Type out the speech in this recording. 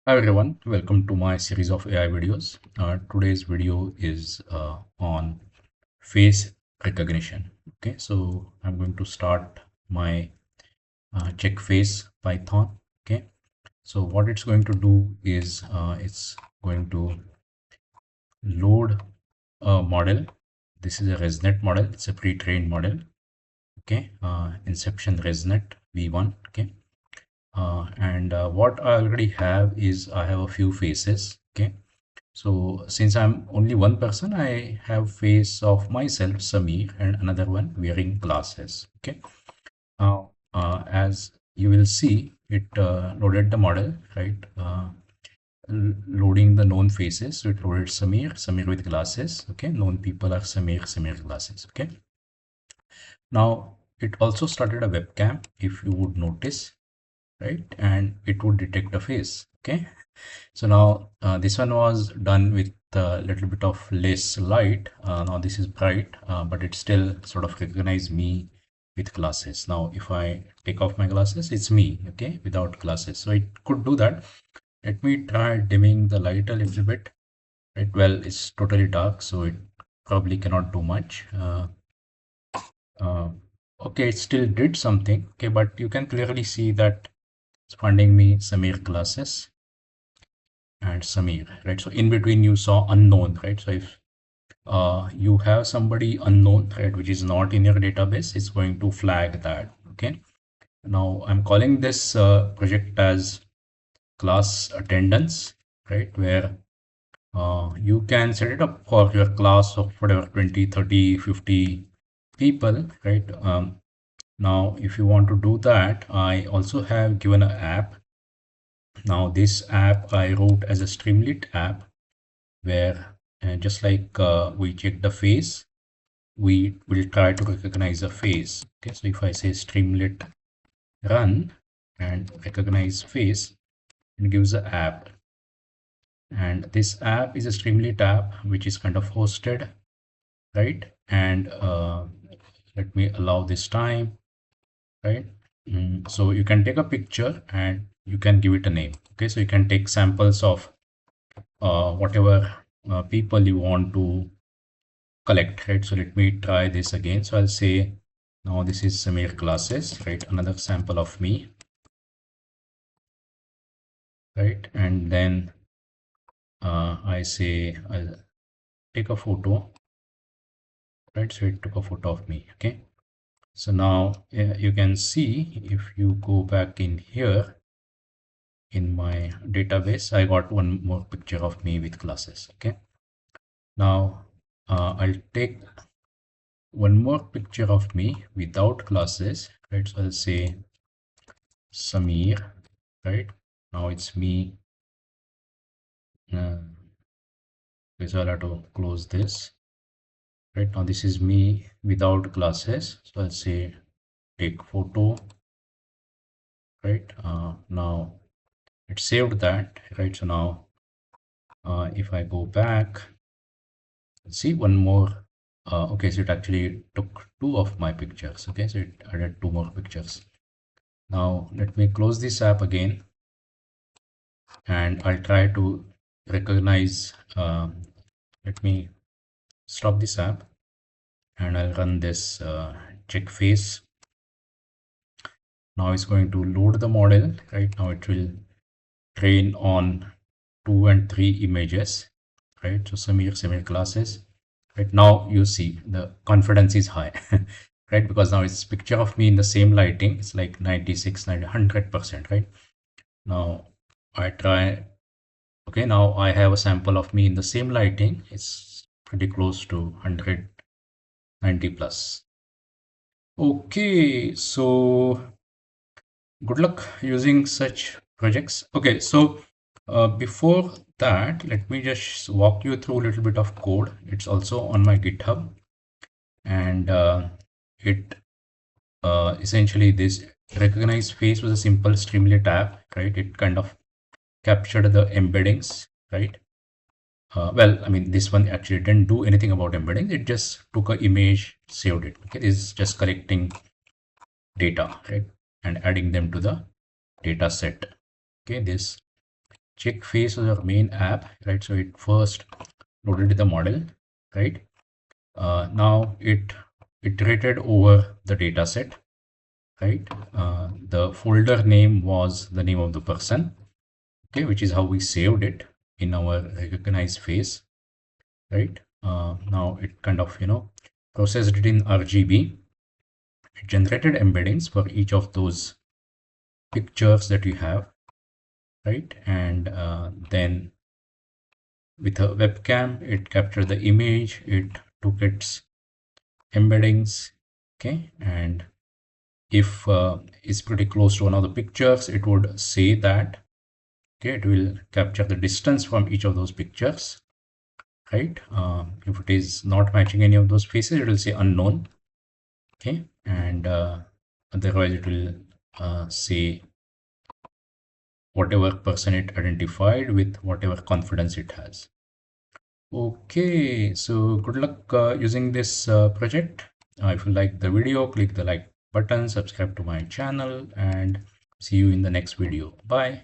Hi everyone, welcome to my series of AI videos. Today's video is on face recognition. Okay, so I'm going to start my check face Python. Okay, so what it's going to do is it's going to load a model. This is a Resnet model. It's a pre-trained model. Okay, Inception Resnet V1. Okay, and what I already have is I have a few faces. Okay, so since I'm only one person, I have face of myself, Samir, and another one wearing glasses. Okay. Now, as you will see, it loaded the model, right? Loading the known faces. So it loaded Samir, Samir with glasses. Okay. Known people are Samir, Samir glasses. Okay. Now, it also started a webcam, if you would notice, right? And it would detect a face. Okay. So now this one was done with a little bit of less light. Now this is bright, but it still sort of recognize me with glasses. Now if I take off my glasses, it's me, okay, without glasses. So it could do that. Let me try dimming the light a little bit. Right, well, it's totally dark, so it probably cannot do much. Uh, okay, it still did something. Okay, but you can clearly see that it's finding me Samir glasses and Samir, right? So in between you saw unknown, right? So if you have somebody unknown, right, which is not in your database, it's going to flag that. Okay. Now I'm calling this project as class attendance, right, where you can set it up for your class of whatever 20, 30, 50 people, right? Now, if you want to do that, I also have given an app. Now, this app I wrote as a Streamlit app where just like we check the face, we will try to recognize a face. Okay, so if I say Streamlit run and recognize face, it gives the app. And this app is a Streamlit app which is kind of hosted, right? And let me allow this time, right? So you can take a picture and you can give it a name. Okay, so you can take samples of whatever people you want to collect, right? So let me try this again. So I'll say now this is Samir classes, right? Another sample of me, right? And then I say I'll take a photo, right? So it took a photo of me. Okay. So now you can see if you go back in here in my database, I got one more picture of me with glasses. Okay. Now I'll take one more picture of me without glasses, right? So I'll say Samir, right? Now it's me. Okay, so I'll have to close this. Right now, this is me without glasses. So I'll say take photo. Right now, it saved that. Right, so now if I go back, see one more. Okay, so it actually took two of my pictures. Okay, so it added two more pictures. Now let me close this app again, and I'll try to recognize. Let me stop this app, and I'll run this check face. Now it's going to load the model. Right now it will train on 2 and 3 images, right? So Samir classes. Right now you see the confidence is high, right? Because now it's picture of me in the same lighting. It's like 96, 90, 100%, right? Now I try. Okay, now I have a sample of me in the same lighting. It's pretty close to 190 plus. Okay, so good luck using such projects. Okay, so before that, let me just walk you through a little bit of code. It's also on my GitHub, and it essentially this recognize face was a simple Streamlit app, right? It kind of captured the embeddings, right? Well, I mean, this one actually didn't do anything about embeddings. It just took an image, saved it. Okay, this is just collecting data, right, and adding them to the data set. Okay, this check face was our main app, right? So it first loaded the model, right? Now it iterated over the data set, right? The folder name was the name of the person, okay, which is how we saved it in our recognize face, right? Now it kind of, processed it in RGB. It generated embeddings for each of those pictures that you have, right? And then with a webcam, it captured the image, it took its embeddings, okay, and if it's pretty close to one of the pictures, it would say that, okay, it will capture the distance from each of those pictures, right? If it is not matching any of those faces, it will say unknown, okay, and otherwise it will say whatever person it identified with whatever confidence it has. Okay, so good luck using this project. If you like the video, click the like button, subscribe to my channel, and see you in the next video. Bye.